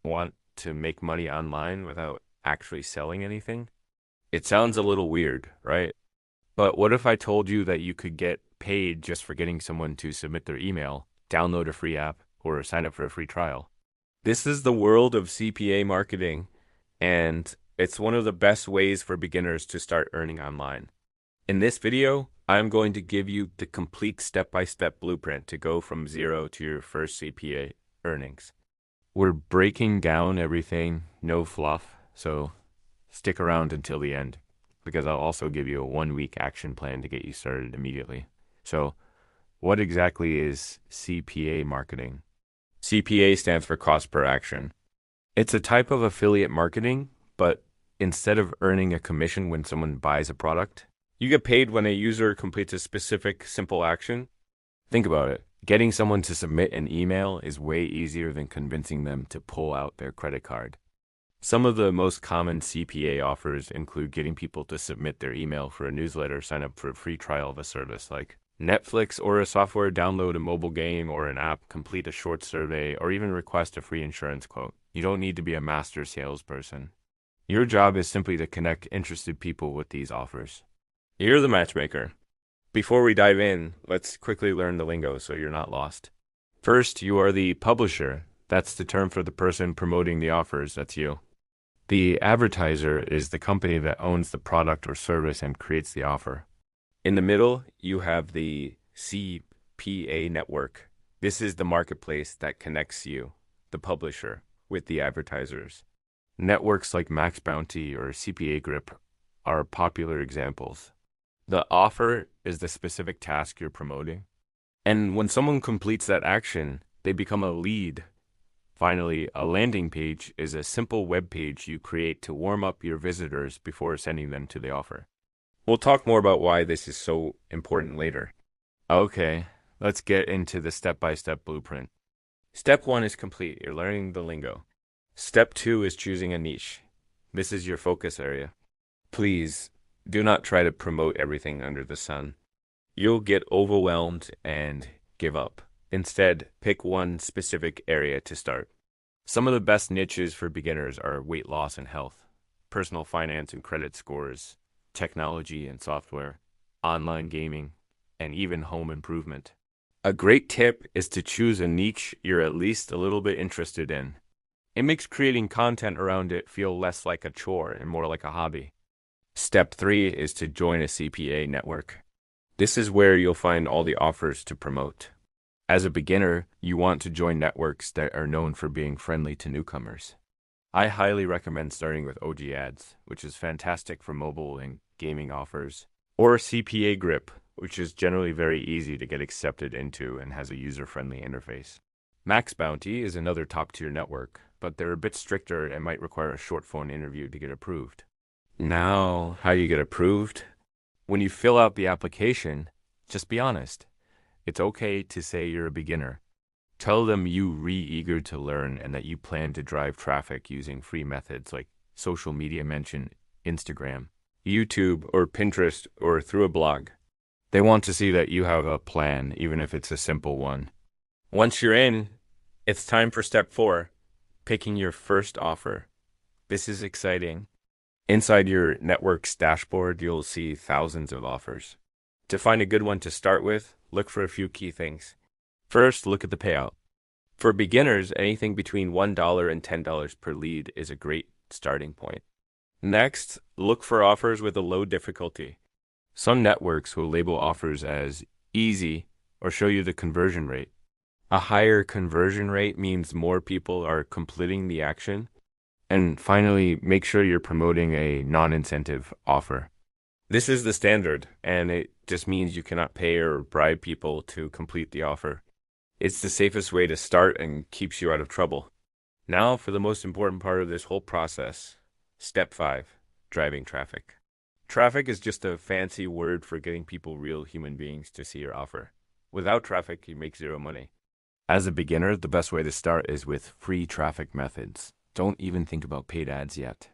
want to make money online without actually selling anything? It sounds a little weird, right? But what if I told you that you could get paid just for getting someone to submit their email, download a free app, or sign up for a free trial? This is the world of CPA marketing, and it's one of the best ways for beginners to start earning online. In this video, I'm going to give you the complete step-by-step blueprint to go from zero to your first CPA earnings. We're breaking down everything, no fluff, so stick around until the end because I'll also give you a 1-week action plan to get you started immediately. So, what exactly is CPA marketing? CPA stands for cost per action. It's a type of affiliate marketing, but instead of earning a commission when someone buys a product, you get paid when a user completes a specific simple action. Think about it. Getting someone to submit an email is way easier than convincing them to pull out their credit card. Some of the most common CPA offers include getting people to submit their email for a newsletter, sign up for a free trial of a service like Netflix or a software, download a mobile game or an app, complete a short survey, or even request a free insurance quote. You don't need to be a master salesperson. Your job is simply to connect interested people with these offers. You're the matchmaker. Before we dive in, let's quickly learn the lingo so you're not lost. First, you are the publisher. That's the term for the person promoting the offers. That's you. The advertiser is the company that owns the product or service and creates the offer. In the middle, you have the CPA network. This is the marketplace that connects you, the publisher, with the advertisers. Networks like Max Bounty or CPA Grip are popular examples. The offer is the specific task you're promoting. And when someone completes that action, they become a lead. Finally, a landing page is a simple web page you create to warm up your visitors before sending them to the offer. We'll talk more about why this is so important later. Okay, let's get into the step-by-step blueprint. Step 1 is complete. You're learning the lingo. Step 2 is choosing a niche. This is your focus area. Please, do not try to promote everything under the sun. You'll get overwhelmed and give up. Instead, pick one specific area to start. Some of the best niches for beginners are weight loss and health, personal finance and credit scores, technology and software, online gaming, and even home improvement. A great tip is to choose a niche you're at least a little bit interested in. It makes creating content around it feel less like a chore and more like a hobby. Step 3 is to join a CPA network. This is where you'll find all the offers to promote. As a beginner, you want to join networks that are known for being friendly to newcomers. I highly recommend starting with OG Ads, which is fantastic for mobile and gaming offers, or CPA Grip, which is generally very easy to get accepted into and has a user-friendly interface. Max Bounty is another top-tier network, but they're a bit stricter and might require a short phone interview to get approved. Now, how do you get approved? When you fill out the application, just be honest. It's okay to say you're a beginner. Tell them you're eager to learn and that you plan to drive traffic using free methods like social media mention, Instagram, YouTube, or Pinterest, or through a blog. They want to see that you have a plan, even if it's a simple one. Once you're in, it's time for step 4, picking your first offer. This is exciting. Inside your network's dashboard, you'll see thousands of offers. To find a good one to start with, look for a few key things. First, look at the payout. For beginners, anything between $1 and $10 per lead is a great starting point. Next, look for offers with a low difficulty. Some networks will label offers as easy or show you the conversion rate. A higher conversion rate means more people are completing the action. And finally, make sure you're promoting a non-incentive offer. This is the standard, and it just means you cannot pay or bribe people to complete the offer. It's the safest way to start and keeps you out of trouble. Now for the most important part of this whole process. Step 5, driving traffic. Traffic is just a fancy word for getting people, real human beings, to see your offer. Without traffic, you make zero money. As a beginner, the best way to start is with free traffic methods. Don't even think about paid ads yet.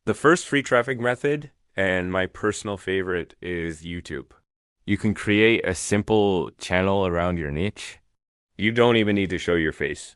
The first free traffic method, and my personal favorite, is YouTube. You can create a simple channel around your niche. You don't even need to show your face.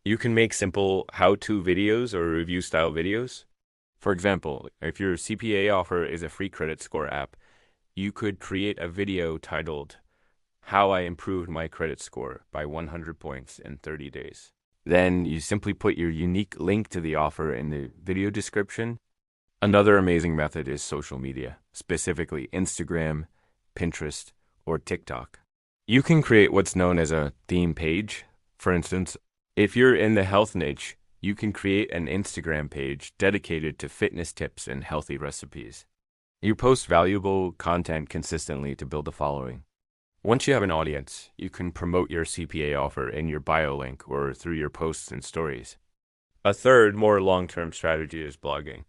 You can make simple how-to videos or review-style videos. For example, if your CPA offer is a free credit score app, you could create a video titled, How I Improved My Credit Score by 100 Points in 30 Days. Then you simply put your unique link to the offer in the video description. Another amazing method is social media, specifically Instagram, Pinterest, or TikTok. You can create what's known as a theme page. For instance, if you're in the health niche, you can create an Instagram page dedicated to fitness tips and healthy recipes. You post valuable content consistently to build a following. Once you have an audience, you can promote your CPA offer in your bio link or through your posts and stories. A third, more long-term strategy is blogging.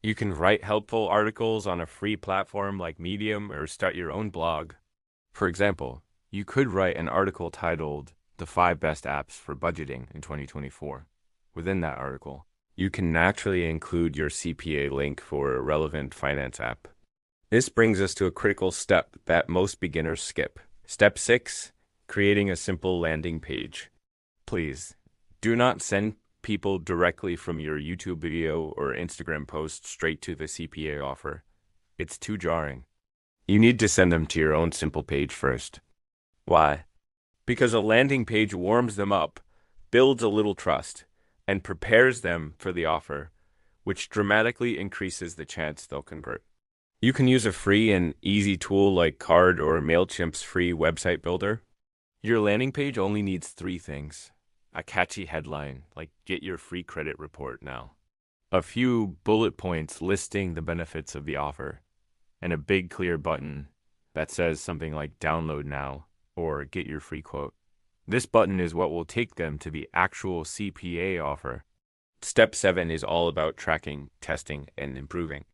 You can write helpful articles on a free platform like Medium or start your own blog. For example, you could write an article titled The 5 Best Apps for Budgeting in 2024. Within that article, you can naturally include your CPA link for a relevant finance app. This brings us to a critical step that most beginners skip. Step 6, creating a simple landing page. Please, do not send people directly from your YouTube video or Instagram post straight to the CPA offer. It's too jarring. You need to send them to your own simple page first. Why? Because a landing page warms them up, builds a little trust, and prepares them for the offer, which dramatically increases the chance they'll convert. You can use a free and easy tool like Card or MailChimp's free website builder. Your landing page only needs 3 things. A catchy headline, like Get Your Free Credit Report Now. A few bullet points listing the benefits of the offer. And a big clear button that says something like Download Now or Get Your Free Quote. This button is what will take them to the actual CPA offer. Step 7 is all about tracking, testing, and improving.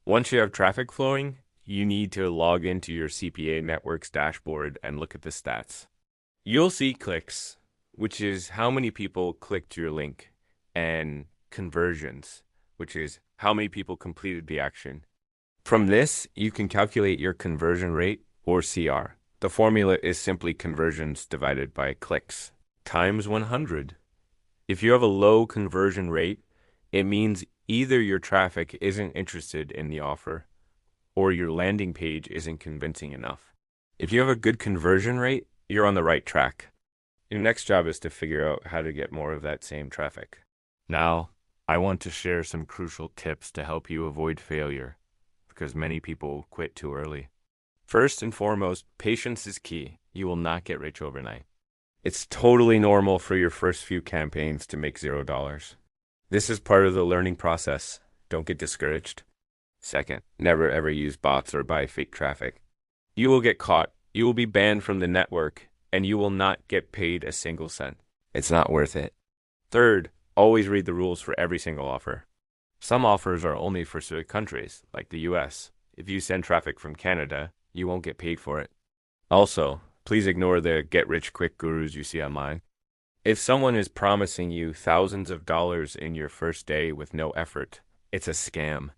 Once you have traffic flowing, you need to log into your CPA network's dashboard and look at the stats. You'll see clicks, which is how many people clicked your link, and conversions, which is how many people completed the action. From this, you can calculate your conversion rate, or CR. The formula is simply conversions divided by clicks times 100. If you have a low conversion rate, it means either your traffic isn't interested in the offer or your landing page isn't convincing enough. If you have a good conversion rate, you're on the right track. Your next job is to figure out how to get more of that same traffic. Now, I want to share some crucial tips to help you avoid failure, because many people quit too early. First and foremost, patience is key. You will not get rich overnight. It's totally normal for your first few campaigns to make $0. This is part of the learning process. Don't get discouraged. Second, never ever use bots or buy fake traffic. You will get caught. You will be banned from the network, and you will not get paid a single cent. It's not worth it. Third, always read the rules for every single offer. Some offers are only for certain countries, like the US. If you send traffic from Canada, you won't get paid for it. Also, please ignore the get-rich-quick gurus you see online. If someone is promising you thousands of dollars in your first day with no effort, it's a scam.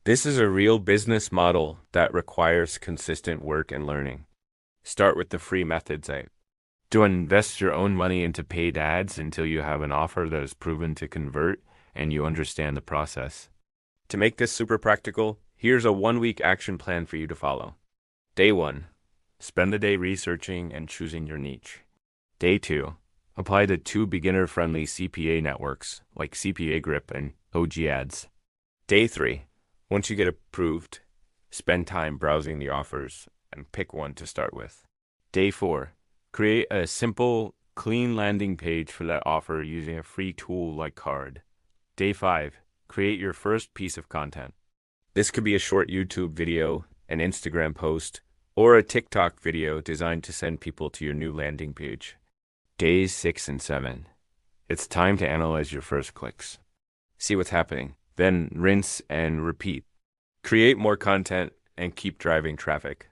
This is a real business model that requires consistent work and learning. Start with the free methods. Do invest your own money into paid ads until you have an offer that is proven to convert and you understand the process. To make this super practical, here's a 1-week action plan for you to follow. Day 1, spend the day researching and choosing your niche. Day 2, apply the 2 beginner-friendly CPA networks like CPA Grip and OG Ads. Day 3, once you get approved, spend time browsing the offers and pick one to start with. Day 4, create a simple, clean landing page for that offer using a free tool like Card. Day 5, create your first piece of content. This could be a short YouTube video, an Instagram post, or a TikTok video designed to send people to your new landing page. Days 6 and 7. It's time to analyze your first clicks. See what's happening, then rinse and repeat. Create more content and keep driving traffic.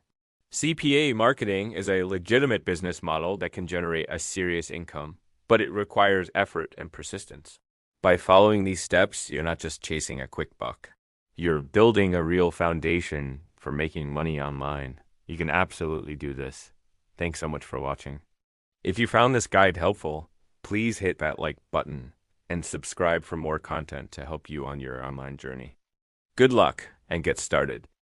CPA marketing is a legitimate business model that can generate a serious income, but it requires effort and persistence. By following these steps, you're not just chasing a quick buck. You're building a real foundation for making money online. You can absolutely do this. Thanks so much for watching. If you found this guide helpful, please hit that like button and subscribe for more content to help you on your online journey. Good luck and get started.